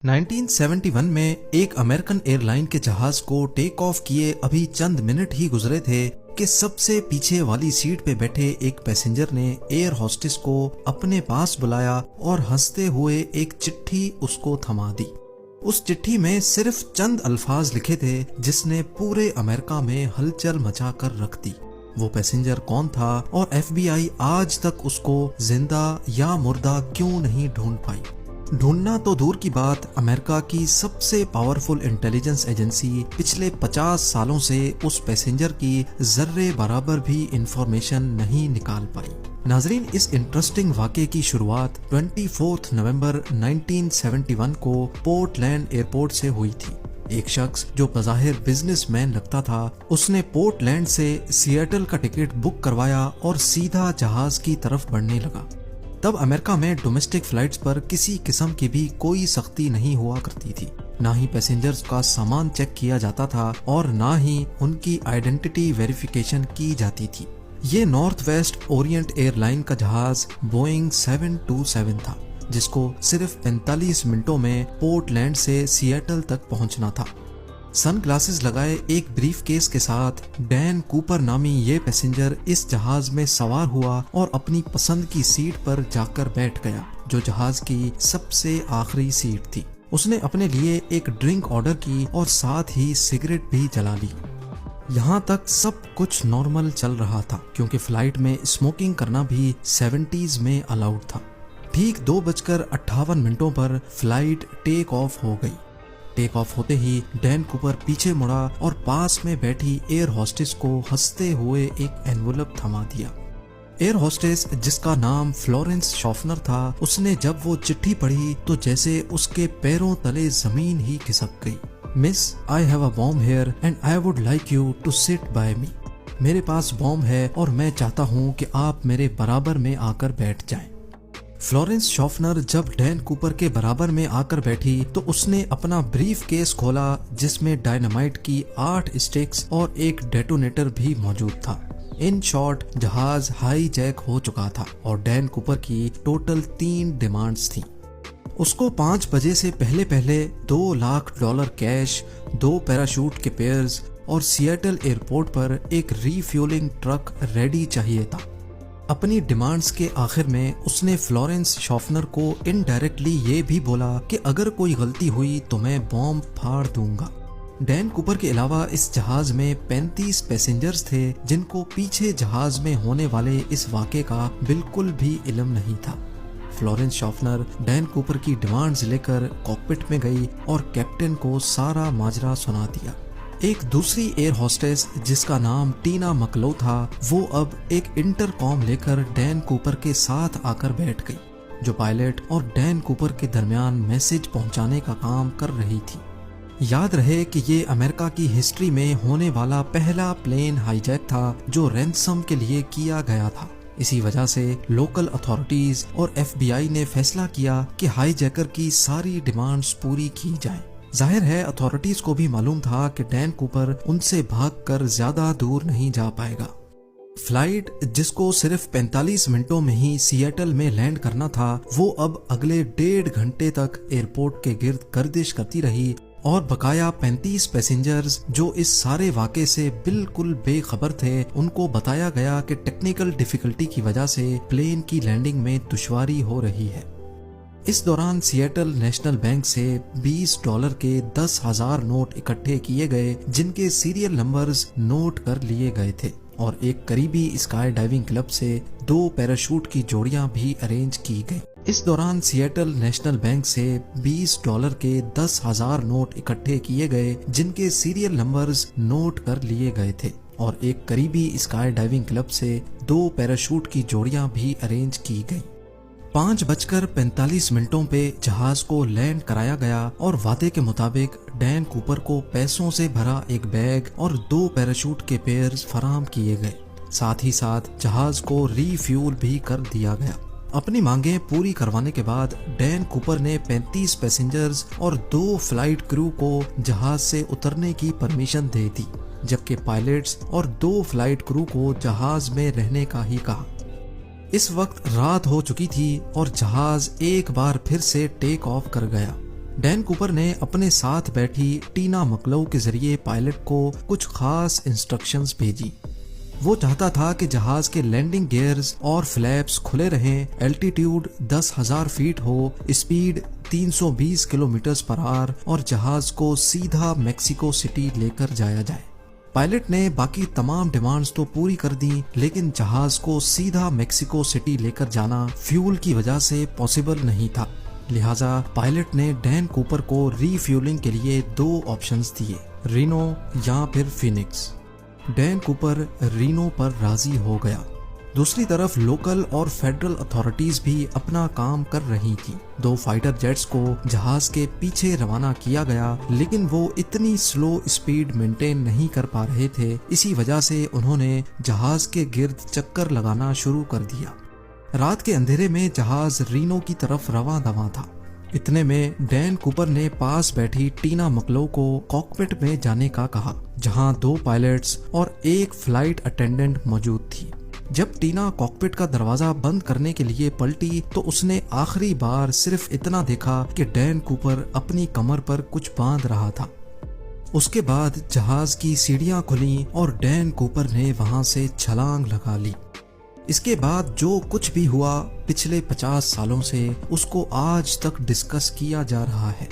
1971 में एक American airline के जहाज को टेक ऑफ किए अभी चंद मिनट ही गुजरे थे कि सबसे पीछे वाली सीट पे बैठे एक पैसेंजर ने एयर होस्टेस को अपने पास बुलाया और हंसते हुए एक चिट्ठी उसको थमा दी। उस चिट्ठी में सिर्फ चंद अल्फाज लिखे थे जिसने पूरे अमेरिका में हलचल मचा कर रख दी। वो पैसेंजर कौन था और FBI आज तक उसको जिंदा या मुर्दा क्यों नहीं ढूंढ पाई। ढूंढना तो दूर की बात, अमेरिका की सबसे पावरफुल इंटेलिजेंस एजेंसी पिछले 50 सालों से उस पैसेंजर की जर्रे बराबर भी इंफॉर्मेशन नहीं निकाल पाई। नाजरीन, इस इंटरेस्टिंग वाक़े की शुरुआत 24 नवंबर 1971 को पोर्टलैंड एयरपोर्ट से हुई थी। एक शख्स जो बज़ाहिर बिजनेसमैन लगता था, उसने पोर्टलैंड से सिएटल का टिकट बुक करवाया और सीधा जहाज की तरफ बढ़ने लगा। तब अमेरिका में डोमेस्टिक फ्लाइट्स पर किसी किस्म की भी कोई सख्ती नहीं हुआ करती थी। ना ही पैसेंजर्स का सामान चेक किया जाता था और ना ही उनकी आइडेंटिटी वेरिफिकेशन की जाती थी। ये नॉर्थ वेस्ट ओरिएंट एयरलाइन का जहाज बोइंग 727 था, जिसको सिर्फ 45 मिनटों में पोर्टलैंड से सिएटल तक पहुंचना था। सन ग्लासेस लगाए एक ब्रीफ केस के साथ डैन कूपर नामी ये पैसेंजर इस जहाज में सवार हुआ और अपनी पसंद की सीट पर जाकर बैठ गया, जो जहाज की सबसे आखिरी सीट थी। उसने अपने लिए एक ड्रिंक ऑर्डर की और साथ ही सिगरेट भी जला ली। यहाँ तक सब कुछ नॉर्मल चल रहा था, क्योंकि फ्लाइट में स्मोकिंग करना भी 70s में अलाउड था। ठीक 2:58 पर फ्लाइट टेक ऑफ हो गई। टेक ऑफ होते ही डैन कूपर पीछे मुड़ा और पास में बैठी एयर होस्टेस को हंसते हुए एक एनवलप थमा दिया। एयर होस्टेस, जिसका नाम फ्लोरेंस शॉफनर था, उसने जब वो चिट्ठी पढ़ी तो जैसे उसके पैरों तले जमीन ही खिसक गई। Miss, I have a bomb here and I would like you to sit by me. मेरे पास बॉम्ब है और मैं चाहता हूँ कि आप मेरे बराबर में आकर बैठ जाएं। फ्लोरेंस शॉफनर जब डैन कूपर के बराबर में आकर बैठी तो उसने अपना ब्रीफ केस खोला, जिसमें डायनामाइट की 8 स्टिक्स और एक डेटोनेटर भी मौजूद था। इन शॉर्ट, जहाज हाईजैक हो चुका था और डैन कूपर की टोटल 3 डिमांड्स थी। उसको 5 बजे से पहले पहले $2 लाख कैश, 2 पैराशूट के पेयर्स और सिएटल एयरपोर्ट पर एक रीफ्यूलिंग ट्रक रेडी चाहिए था। अपनी डिमांड्स के आखिर में उसने फ्लोरेंस शॉफनर को इनडायरेक्टली ये भी बोला कि अगर कोई गलती हुई तो मैं बॉम्ब फाड़ दूंगा। डैन कूपर के अलावा इस जहाज में 35 पैसेंजर्स थे, जिनको पीछे जहाज में होने वाले इस वाक़े का बिल्कुल भी इल्म नहीं था। फ्लोरेंस शॉफनर डैन कूपर की डिमांड्स लेकर कॉकपिट में गई और कैप्टन को सारा माजरा सुना दिया। एक दूसरी एयर होस्टेस, जिसका नाम टीना मकलो था, वो अब एक इंटरकॉम लेकर डैन कूपर के साथ आकर बैठ गई, जो पायलट और डैन कूपर के दरमियान मैसेज पहुंचाने का काम कर रही थी। याद रहे कि ये अमेरिका की हिस्ट्री में होने वाला पहला प्लेन हाईजैक था जो रैंसम के लिए किया गया था। इसी वजह से लोकल अथॉरिटीज और FBI ने फैसला किया कि हाईजैकर की सारी डिमांड्स पूरी की जाए। जाहिर है अथॉरिटीज को भी मालूम था कि डैन कूपर उनसे भागकर ज्यादा दूर नहीं जा पाएगा। फ्लाइट, जिसको सिर्फ 45 मिनटों में ही सिएटल में लैंड करना था, वो अब अगले 1.5 घंटे तक एयरपोर्ट के गिर्द गर्दिश करती रही और बकाया 35 पैसेंजर्स जो इस सारे वाक़े से बिल्कुल बेखबर थे, उनको बताया गया कि टेक्निकल डिफिकल्टी की वजह से प्लेन की लैंडिंग में दुश्वारी हो रही है। इस दौरान सिएटल नेशनल बैंक से $20 के 10,000 नोट इकट्ठे किए गए, जिनके सीरियल नंबर्स नोट कर लिए गए थे, और एक करीबी स्काई डाइविंग क्लब से 2 पैराशूट की जोड़ियां भी अरेंज की गई। इस दौरान सिएटल नेशनल बैंक से $20 के 10,000 नोट इकट्ठे किए गए, जिनके सीरियल नंबर्स नोट कर लिए गए थे, और एक करीबी स्काई डाइविंग क्लब से 2 पैराशूट की जोड़ियां भी अरेंज की गई। 5:45 पे जहाज को लैंड कराया गया और वादे के मुताबिक डैन कूपर को पैसों से भरा एक बैग और 2 पैराशूट के पेयर्स फराहम किए गए। साथ ही साथ जहाज को रीफ्यूल भी कर दिया गया। अपनी मांगें पूरी करवाने के बाद डैन कूपर ने 35 पैसेंजर्स और 2 फ्लाइट क्रू को जहाज से उतरने की परमिशन दे दी, जबकि पायलट्स और 2 फ्लाइट क्रू को जहाज में रहने का ही कहा। इस वक्त रात हो चुकी थी और जहाज एक बार फिर से टेक ऑफ कर गया। डैन कूपर ने अपने साथ बैठी टीना मकलऊ के जरिए पायलट को कुछ खास इंस्ट्रक्शंस भेजी। वो चाहता था कि जहाज के लैंडिंग गियर्स और फ्लैप्स खुले रहें, एल्टीट्यूड 10,000 फीट हो, स्पीड 320 किलोमीटर पर आवर और जहाज को सीधा मेक्सिको सिटी लेकर जाया जाए। पायलट ने बाकी तमाम डिमांड्स तो पूरी कर दी, लेकिन जहाज को सीधा मेक्सिको सिटी लेकर जाना फ्यूल की वजह से पॉसिबल नहीं था। लिहाजा पायलट ने डैन कूपर को रीफ्यूलिंग के लिए 2 ऑप्शंस दिए, रीनो या फिर फिनिक्स। डैन कूपर रीनो पर राजी हो गया। दूसरी तरफ लोकल और फेडरल अथॉरिटीज भी अपना काम कर रही थी। 2 फाइटर जेट्स को जहाज के पीछे रवाना किया गया, लेकिन वो इतनी स्लो स्पीड मेंटेन नहीं कर पा रहे थे। इसी वजह से उन्होंने जहाज के गिर्द चक्कर लगाना शुरू कर दिया। रात के अंधेरे में जहाज रीनो की तरफ रवां दवां था। इतने में डैन कूपर ने पास बैठी टीना मकलऊ को कॉकपिट में जाने का कहा, जहां 2 पायलट्स और 1 फ्लाइट अटेंडेंट मौजूद थी। जब टीना कॉकपिट का दरवाजा बंद करने के लिए पलटी तो उसने आखिरी बार सिर्फ इतना देखा कि डैन कूपर अपनी कमर पर कुछ बांध रहा था। उसके बाद जहाज की सीढ़ियां खुली और डैन कूपर ने वहां से छलांग लगा ली। इसके बाद जो कुछ भी हुआ पिछले 50 सालों से, उसको आज तक डिस्कस किया जा रहा है।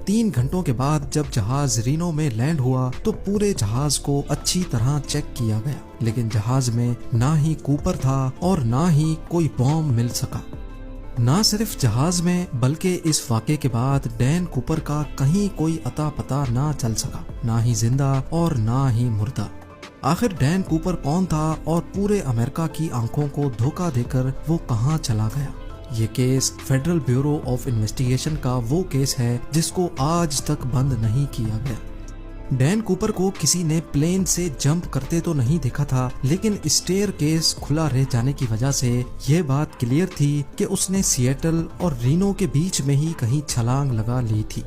3 घंटों के बाद जब जहाज रीनो में लैंड हुआ तो पूरे जहाज को अच्छी तरह चेक किया गया, लेकिन जहाज में ना ही कूपर था और ना ही कोई बॉम्ब मिल सका। ना सिर्फ जहाज में, बल्कि इस वाक़े के बाद डैन कूपर का कहीं कोई अता पता ना चल सका, ना ही जिंदा और ना ही मुर्दा। आखिर डैन कूपर कौन था और पूरे अमेरिका की आंखों को धोखा देकर वो कहां चला गया? ये case federal bureau of investigation का वो केस है जिसको आज तक बंद नहीं किया गया। डैन कूपर को किसी ने प्लेन से जंप करते तो नहीं देखा था, लेकिन स्टेयर केस खुला रह जाने की वजह से यह बात क्लियर थी कि उसने सिएटल और रीनो के बीच में ही कहीं छलांग लगा ली थी।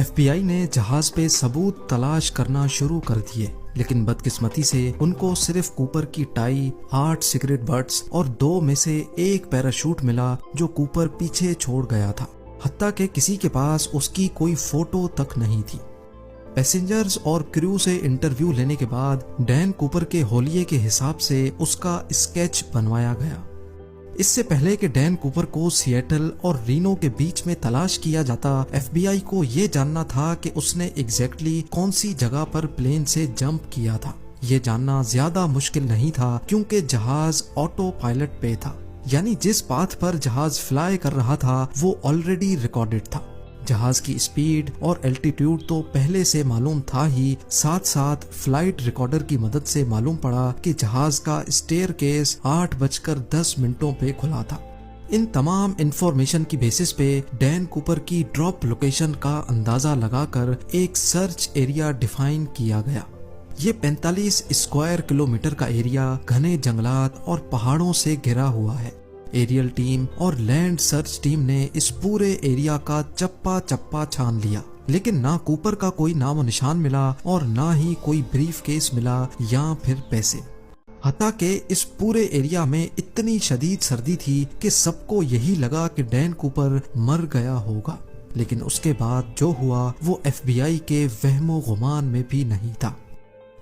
FBI ने जहाज पे सबूत तलाश करना शुरू कर दिए, लेकिन बदकिस्मती से उनको सिर्फ कूपर की टाई, 8 सिगरेट बट्स और 2 में से 1 पैराशूट मिला जो कूपर पीछे छोड़ गया था। हत्ता कि किसी के पास उसकी कोई फोटो तक नहीं थी। पैसेंजर्स और क्रू से इंटरव्यू लेने के बाद डैन कूपर के होलिये के हिसाब से उसका स्केच बनवाया गया। इससे पहले कि डैन कूपर को सिएटल और रीनो के बीच में तलाश किया जाता, FBI को ये जानना था कि उसने एग्जैक्टली कौन सी जगह पर प्लेन से जंप किया था। ये जानना ज्यादा मुश्किल नहीं था क्योंकि जहाज ऑटो पायलट पे था, यानी जिस पाथ पर जहाज फ्लाई कर रहा था वो ऑलरेडी रिकॉर्डेड था। जहाज की स्पीड और एल्टीट्यूड तो पहले से मालूम था ही, साथ साथ फ्लाइट रिकॉर्डर की मदद से मालूम पड़ा कि जहाज का स्टेयर केस 8:10 पे खुला था। इन तमाम इंफॉर्मेशन की बेसिस पे डैन कूपर की ड्रॉप लोकेशन का अंदाजा लगाकर एक सर्च एरिया डिफाइन किया गया। ये 45 स्क्वायर किलोमीटर का एरिया घने जंगलात और पहाड़ों से घिरा हुआ है। एरियल टीम और लैंड सर्च टीम ने इस पूरे एरिया का चप्पा चप्पा छान लिया, लेकिन ना कूपर का कोई नामो निशान मिला और ना ही कोई ब्रीफ केस मिला या फिर पैसे। हत्ता के इस पूरे एरिया में इतनी शदीद सर्दी थी कि सबको यही लगा कि डैन कूपर मर गया होगा, लेकिन उसके बाद जो हुआ वो FBI के वहमो गुमान में भी नहीं था।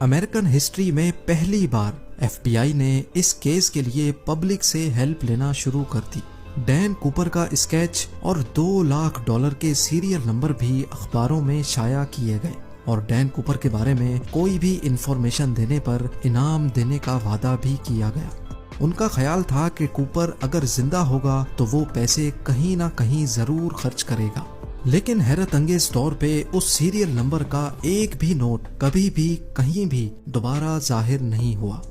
अमेरिकन हिस्ट्री में पहली बार FBI ने इस केस के लिए पब्लिक से हेल्प लेना शुरू कर दी। डैन कूपर का स्केच और $2 लाख के सीरियल नंबर भी अखबारों में शाया किए गए और डैन कूपर के बारे में कोई भी इंफॉर्मेशन देने पर इनाम देने का वादा भी किया गया। उनका ख्याल था कि कूपर अगर जिंदा होगा तो वो पैसे कहीं ना कहीं जरूर खर्च करेगा, लेकिन हैरत अंगेज तौर पे उस सीरियल नंबर का एक भी नोट कभी भी कहीं भी दोबारा जाहिर नहीं हुआ।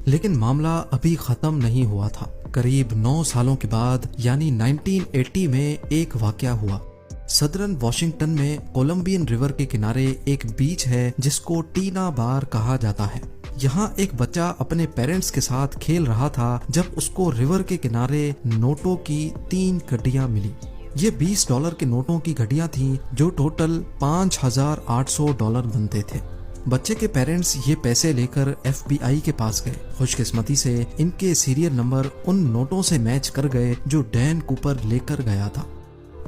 लेकिन मामला अभी खत्म नहीं हुआ था। करीब 9 सालों के बाद यानी 1980 में एक वाकया हुआ। सदर्न वॉशिंगटन में कोलंबियन रिवर के किनारे एक बीच है जिसको टीना बार कहा जाता है। यहाँ एक बच्चा अपने पेरेंट्स के साथ खेल रहा था जब उसको रिवर के किनारे नोटों की 3 गड्डियाँ मिली। ये $20 के नोटों की घड़ियां थीं जो टोटल $5,800 बनते थे। बच्चे के पेरेंट्स ये पैसे लेकर FBI के पास गए। खुशकिस्मती से इनके सीरियल नंबर उन नोटों से मैच कर गए जो डैन कूपर लेकर गया था।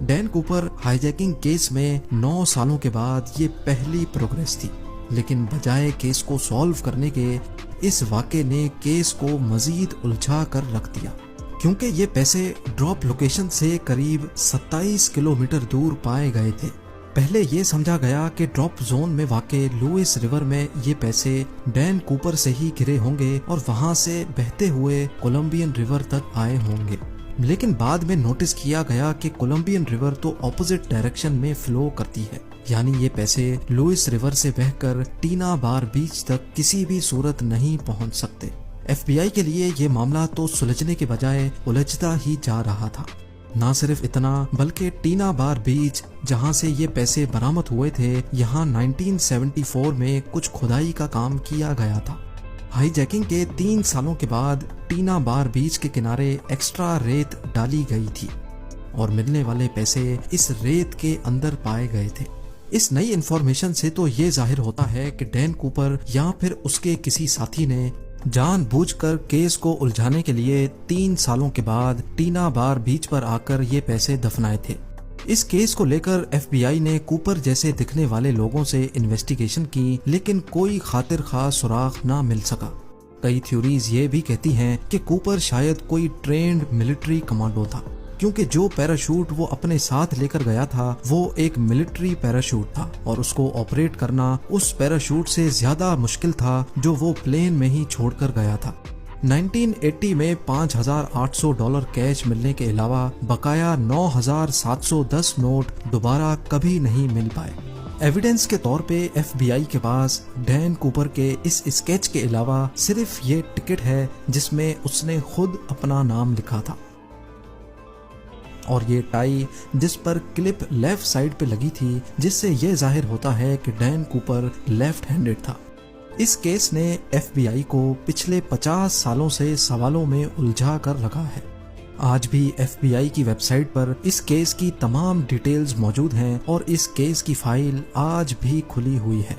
डैन कूपर हाईजैकिंग केस में 9 सालों के बाद ये पहली प्रोग्रेस थी, लेकिन बजाय केस को सॉल्व करने के इस वाक़े ने केस को मजीद उलझा कर रख दिया, क्योंकि ये पैसे ड्रॉप लोकेशन से करीब 27 किलोमीटर दूर पाए गए थे। पहले ये समझा गया कि ड्रॉप जोन में वाक़े लुइस रिवर में ये पैसे डैन कूपर से ही गिरे होंगे और वहां से बहते हुए कोलंबियन रिवर तक आए होंगे, लेकिन बाद में नोटिस किया गया कि कोलंबियन रिवर तो ऑपोजिट डायरेक्शन में फ्लो करती है, यानी ये पैसे लुइस रिवर से बहकर टीना बार बीच तक किसी भी सूरत नहीं पहुंच सकते। FBI के लिए ये मामला तो सुलझने के बजाय उलझता ही जा रहा था। ना सिर्फ इतना, बल्कि टीना बार बीच जहां से ये पैसे बरामद हुए थे, यहाँ 1974 में कुछ खुदाई का काम किया गया था। हाईजैकिंग के 3 सालों के बाद टीना बार बीच के किनारे एक्स्ट्रा रेत डाली गई थी और मिलने वाले पैसे इस रेत के अंदर पाए गए थे। इस नई इन्फॉर्मेशन से तो ये जाहिर होता है कि डैन कूपर या फिर उसके किसी साथी ने जानबूझकर केस को उलझाने के लिए 3 सालों के बाद टीना बार बीच पर आकर ये पैसे दफनाए थे। इस केस को लेकर FBI ने कूपर जैसे दिखने वाले लोगों से इन्वेस्टिगेशन की, लेकिन कोई खातिर खास सुराग ना मिल सका। कई थ्योरीज ये भी कहती हैं कि कूपर शायद कोई ट्रेंड मिलिट्री कमांडो था, क्योंकि जो पैराशूट वो अपने साथ लेकर गया था वो एक मिलिट्री पैराशूट था और उसको ऑपरेट करना उस पैराशूट से ज्यादा मुश्किल था जो वो प्लेन में ही छोड़कर गया था। 1980 में $5,800 कैश मिलने के अलावा बकाया 9,710 नोट दोबारा कभी नहीं मिल पाए। एविडेंस के तौर पे FBI के पास डैन कूपर के इस स्केच के अलावा सिर्फ ये टिकट है जिसमें उसने खुद अपना नाम लिखा था और ये टाई जिस पर क्लिप लेफ्ट साइड पे लगी थी, जिससे ये जाहिर होता है कि डैन कूपर लेफ्ट हैंडेड था। इस केस ने FBI को पिछले 50 सालों से सवालों में उलझा कर रखा है। आज भी FBI की वेबसाइट पर इस केस की तमाम डिटेल्स मौजूद हैं और इस केस की फाइल आज भी खुली हुई है।